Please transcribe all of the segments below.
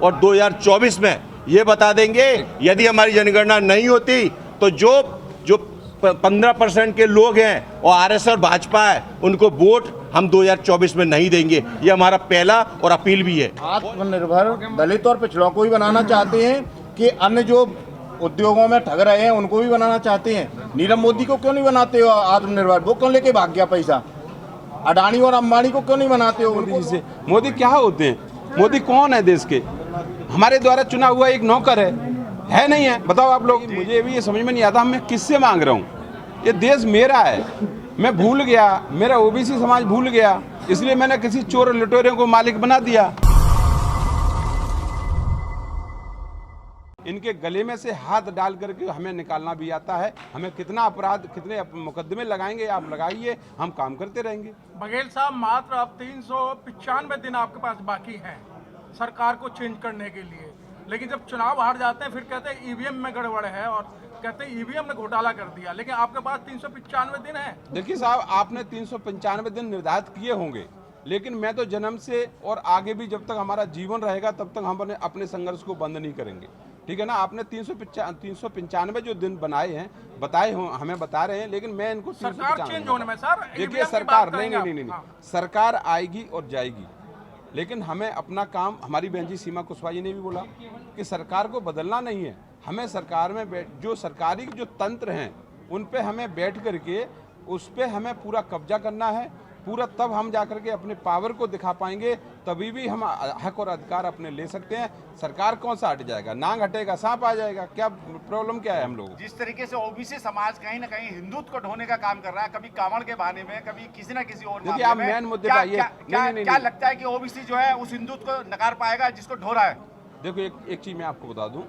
और 2024 में ये बता देंगे। यदि हमारी जनगणना नहीं होती तो जो 15% के लोग हैं और आरएसएस और भाजपा है, उनको वोट हम 2024 में नहीं देंगे। ये हमारा पहला और अपील भी है। आत्मनिर्भर दलित और पिछड़ों को भी बनाना चाहते हैं कि अन्य जो उद्योगों में ठग रहे हैं उनको भी बनाना चाहते हैं। नीरव मोदी को क्यों नहीं बनाते हो आत्मनिर्भर? वो क्यों लेके भाग गया पैसा? अडानी और अंबानी को क्यों नहीं बनाते हो? मोदी क्या होते हैं? मोदी कौन है? देश के हमारे द्वारा चुना हुआ एक नौकर है नहीं है? बताओ आप लोग। मुझे भी ये समझ में नहीं आता मैं किससे मांग रहा हूँ। ये देश मेरा है, मैं भूल गया, मेरा ओबीसी समाज भूल गया, इसलिए मैंने किसी चोर लुटेरों को मालिक बना दिया। इनके गले में से हाथ डाल करके हमें निकालना भी आता है। हमें कितना अपराध, कितने मुकदमे लगाएंगे आप लगाइए, हम काम करते रहेंगे। बघेल साहब, मात्र अब 395 दिन आपके पास बाकी हैं सरकार को चेंज करने के लिए, लेकिन जब चुनाव हार जाते हैं फिर कहते हैं ईवीएम में गड़बड़ है और कहते हैं ईवीएम ने घोटाला कर दिया, लेकिन आपके पास 395 दिन है। देखिए साहब, आपने 395 दिन निर्धारित किए होंगे, लेकिन मैं तो जन्म से और आगे भी जब तक हमारा जीवन रहेगा तब तक हम अपने संघर्ष को बंद नहीं करेंगे। ठीक है ना? आपने 395 जो दिन बनाए हैं, बताए हो, हमें बता रहे हैं, लेकिन मैं इनको सरकार चेंज होने में सर, देखिए सरकार नहीं, सरकार आएगी और जाएगी, लेकिन हमें अपना काम, हमारी बहन जी सीमा कुशवाहा जी ने भी बोला कि सरकार को बदलना नहीं है, हमें सरकार में जो सरकारी जो तंत्र हैं उन पे हमें बैठ करके उस पे हमें पूरा कब्जा करना है पूरा, तब हम जाकर के अपने पावर को दिखा पाएंगे, तभी भी हम हक और अधिकार अपने ले सकते हैं। सरकार कौन सा हट जाएगा? नांग हटेगा सांप आ जाएगा, क्या प्रॉब्लम क्या है? हम लोग जिस तरीके से ओबीसी समाज कहीं ना कहीं हिंदुत्व को ढोने का काम कर रहा है, कभी कांवड़ के बहाने में, कभी किसी न किसी और देखिए आप मेन मुद्दे पर आइए। क्या लगता है कि ओबीसी जो है उस हिंदुत्व को नकार पाएगा जिसको ढो रहा है? देखो एक चीज मैं आपको बता दूं,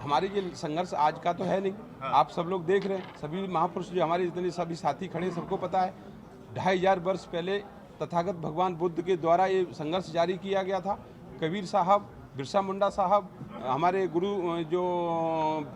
हमारी ये संघर्ष आज का तो है नहीं। आप सब लोग देख रहे हैं, सभी महापुरुष जो हमारे जितने सभी साथी खड़े, सबको पता है 2500 वर्ष पहले तथागत भगवान बुद्ध के द्वारा ये संघर्ष जारी किया गया था। कबीर साहब, बिरसा मुंडा साहब, हमारे गुरु जो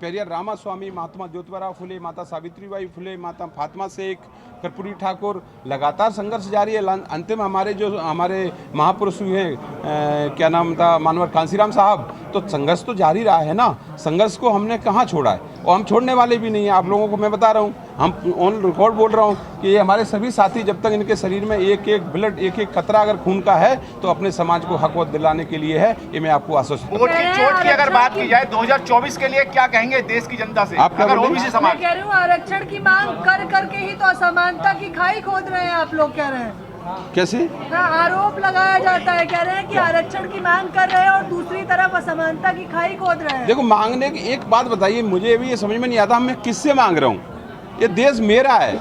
पेरियार रामा स्वामी, महात्मा ज्योतिबा फुले, माता सावित्रीबाई फुले, माता फातिमा शेख, कर्पूरी ठाकुर, लगातार संघर्ष जारी है। अंतिम हमारे महापुरुष हुए हैं, क्या नाम था, मानवर कांसीराम साहब। तो संघर्ष तो जारी रहा है ना, संघर्ष को हमने कहाँ छोड़ा है और हम छोड़ने वाले भी नहीं हैं। आप लोगों को मैं बता रहा हूँ, हम ऑन रिकॉर्ड बोल रहा हूँ कि ये हमारे सभी साथी जब तक इनके शरीर में एक एक ब्लड, एक एक कतरा अगर खून का है तो अपने समाज को हक दिलाने के लिए है। ये मैं आपको आश्वस्त वोट की चोट की अगर बात की जाए 2024 के लिए क्या कहेंगे देश की जनता से? आप अगर ओबीसी समाज, मैं कह रही हूँ आरक्षण की मांग कर करके ही तो असमानता की खाई खोद रहे हैं। आप लोग कह रहे हैं कैसे? आरोप लगाया जाता है, कह रहे हैं कि आरक्षण की मांग कर रहे हैं और दूसरी तरफ असमानता की खाई खोद रहे हैं। देखो मांगने की एक बात बताइए, मुझे भी ये समझ में नहीं आता मैं किससे मांग रहा हूँ। ये देश मेरा है,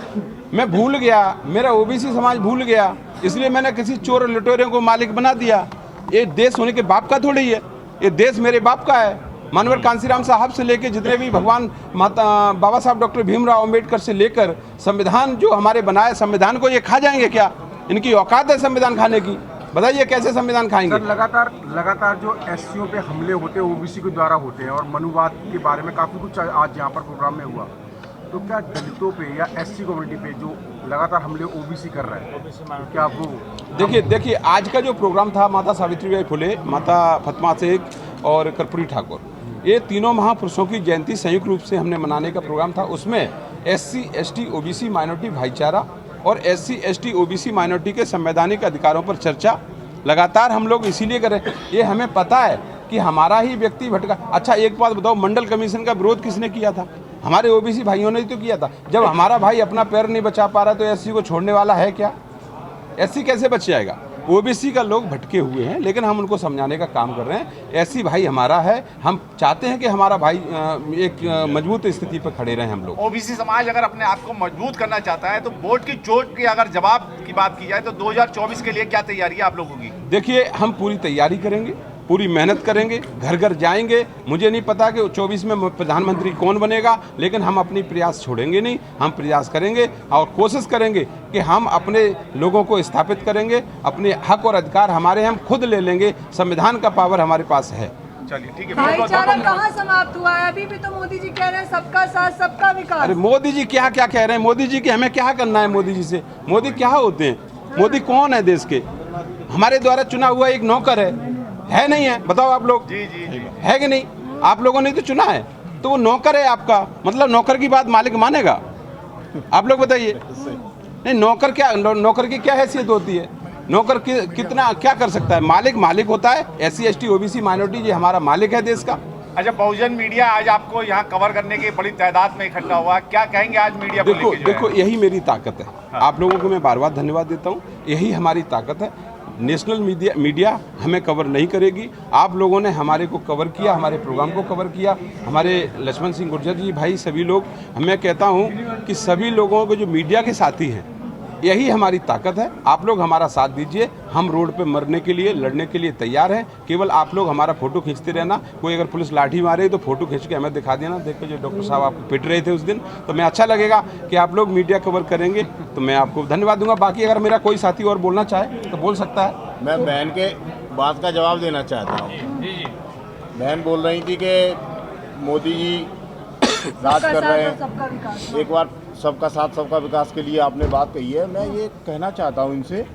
मैं भूल गया, मेरा ओबीसी समाज भूल गया, इसलिए मैंने किसी चोर लुटेरों को मालिक बना दिया। ये देश होने के बाप का थोड़ी है, ये देश मेरे बाप का है। मानवर कांसीराम साहब से लेकर जितने भी भगवान माता बाबा साहब डॉक्टर भीमराव अंबेडकर से लेकर संविधान जो हमारे बनाए, संविधान को ये खा जाएंगे क्या? इनकी औकात है संविधान खाने की? बताइए कैसे संविधान खाएंगे? सर लगातार जो एससीओ पे हमले होते हैं ओबीसी के द्वारा होते हैं और मनुवाद के बारे में काफ़ी कुछ आज यहाँ पर प्रोग्राम में हुआ, तो क्या दलितों पे या एससी कम्युनिटी पे जो लगातार हमले ओबीसी कर रहे हैं, तो क्या वो देखिए आज का जो प्रोग्राम था, माता सावित्रीबाई फुले, माता फातिमा शेख और कर्पूरी ठाकुर, ये तीनों महापुरुषों की जयंती संयुक्त रूप से हमने मनाने का प्रोग्राम था। उसमें एससी एसटी ओबीसी माइनॉरिटी भाईचारा और एससी एसटी ओबीसी माइनॉरिटी के संवैधानिक अधिकारों पर चर्चा लगातार हम लोग इसीलिए करें, ये हमें पता है कि हमारा ही व्यक्ति भटका। अच्छा एक बात बताओ, मंडल कमीशन का विरोध किसने किया था? हमारे ओबीसी भाइयों ने तो किया था। जब हमारा भाई अपना पैर नहीं बचा पा रहा तो एससी को छोड़ने वाला है क्या? एससी कैसे बच जाएगा? ओबीसी का लोग भटके हुए हैं, लेकिन हम उनको समझाने का काम कर रहे हैं। एससी भाई हमारा है, हम चाहते हैं कि हमारा भाई एक मजबूत स्थिति पर खड़े रहें। हम लोग ओबीसी समाज अगर अपने आप को मजबूत करना चाहता है तो वोट की चोट की अगर जवाब की बात की जाए तो 2024 के लिए क्या तैयारी है आप लोगों की? देखिए हम पूरी तैयारी करेंगे, पूरी मेहनत करेंगे, घर घर जाएंगे। मुझे नहीं पता कि 24 में प्रधानमंत्री कौन बनेगा, लेकिन हम अपनी प्रयास छोड़ेंगे नहीं। हम प्रयास करेंगे और कोशिश करेंगे कि हम अपने लोगों को स्थापित करेंगे, अपने हक और अधिकार हमारे हम खुद ले लेंगे। संविधान का पावर हमारे पास है। चलिए ठीक है। भाईचारा कहाँ समाप्त हुआ है? अभी भी तो मोदी जी कह रहे हैं सबका साथ सबका विकास। अरे मोदी जी क्या क्या कह रहे हैं? मोदी जी के हमें क्या करना है? मोदी जी से मोदी क्या होते हैं? मोदी कौन है? देश के हमारे द्वारा चुना हुआ एक नौकर है नहीं है? बताओ आप लोग, जी जी जी है कि नहीं? आप लोगों ने तो चुना है, तो वो नौकर है आपका, मतलब नौकर की बात मालिक मानेगा? आप लोग बताइए। नहीं, नौकर की क्या हैसियत होती है? नौकर कितना क्या कर सकता है? मालिक होता है। SC ST OBC माइनॉरिटी, ये हमारा मालिक है देश का। अच्छा, बहुजन मीडिया आज आपको यहाँ कवर करने की बड़ी तादाद में इकट्ठा हुआ, क्या कहेंगे आज मीडिया को लेके जो देखो है? यही मेरी ताकत है। आप लोगों को मैं बार बार धन्यवाद देता हूँ, यही हमारी ताकत है। नेशनल मीडिया हमें कवर नहीं करेगी। आप लोगों ने हमारे को कवर किया, हमारे प्रोग्राम को कवर किया, हमारे लक्ष्मण सिंह गुर्जर जी भाई, सभी लोग। मैं कहता हूँ कि सभी लोगों को जो मीडिया के साथी हैं, यही हमारी ताकत है। आप लोग हमारा साथ दीजिए, हम रोड पे मरने के लिए, लड़ने के लिए तैयार हैं। केवल आप लोग हमारा फोटो खींचते रहना। कोई अगर पुलिस लाठी मारे तो फोटो खींच के हमें दिखा देना, देखो जो डॉक्टर साहब आपको पिट रहे थे उस दिन, तो मैं अच्छा लगेगा कि आप लोग मीडिया कवर करेंगे, तो मैं आपको धन्यवाद दूंगा। बाकी अगर मेरा कोई साथी और बोलना चाहे तो बोल सकता है। मैं बहन के बात का जवाब देना चाहता हूँ। बहन बोल रही थी कि मोदी जी राज सबका कर साथ रहे और हैं, सबका विकास। एक बार सबका साथ सबका विकास के लिए आपने बात कही है। मैं ये कहना चाहता हूँ इनसे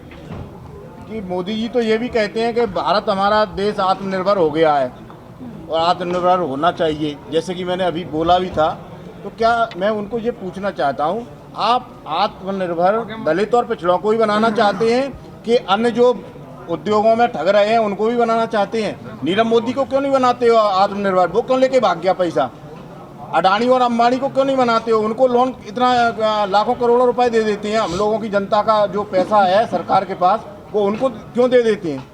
कि मोदी जी तो ये भी कहते हैं कि भारत हमारा देश आत्मनिर्भर हो गया है और आत्मनिर्भर होना चाहिए, जैसे कि मैंने अभी बोला भी था। तो क्या मैं उनको ये पूछना चाहता हूँ, आप आत्मनिर्भर दलित और पिछड़ों को भी बनाना चाहते हैं कि अन्य जो उद्योगों में ठग रहे हैं उनको भी बनाना चाहते हैं? नीरव मोदी को क्यों नहीं बनाते हो आत्मनिर्भर? वो क्यों लेके भाग गया पैसा? अडानी और अंबानी को क्यों नहीं बनाते हो? उनको लोन इतना लाखों करोड़ों रुपए दे देते हैं। हम लोगों की जनता का जो पैसा है सरकार के पास, वो उनको क्यों दे देते हैं?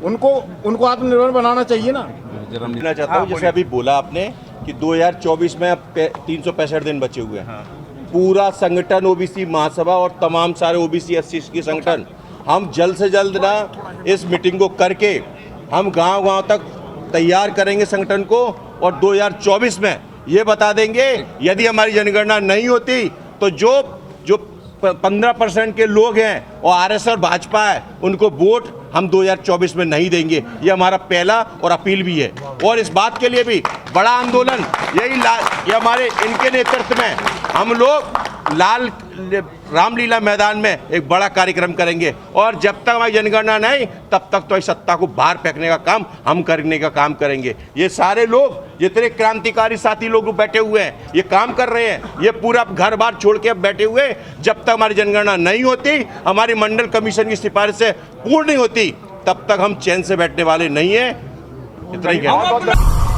उनको आत्मनिर्भर बनाना चाहिए ना। कहना चाहता हूँ, जैसे अभी बोला आपने कि 2024 में अब 365 दिन बचे हुए हैं। पूरा संगठन OBC महासभा और तमाम सारे OBC SC के संगठन, हम जल्द से जल्द ना इस मीटिंग को करके हम गांव-गांव तक तैयार करेंगे संगठन को, और 2024 में ये बता देंगे यदि हमारी जनगणना नहीं होती तो जो 15% के लोग हैं और RS और भाजपा है, उनको वोट हम 2024 में नहीं देंगे। ये हमारा पहला और अपील भी है। और इस बात के लिए भी बड़ा आंदोलन ये हमारे इनके नेतृत्व में हम लोग रामलीला मैदान में एक बड़ा कार्यक्रम करेंगे, और जब तक हमारी जनगणना नहीं तब तक तो इस सत्ता को बाहर फेंकने का काम हम करने का काम करेंगे। ये सारे लोग, जितने क्रांतिकारी साथी लोग बैठे हुए हैं, ये काम कर रहे हैं, ये पूरा घर बार छोड़ के अब बैठे हुए। जब तक हमारी जनगणना नहीं होती, हमारी मंडल कमीशन की सिफारिशें पूर्ण नहीं होती, तब तक हम चैन से बैठने वाले नहीं हैं। इतना ही कहना।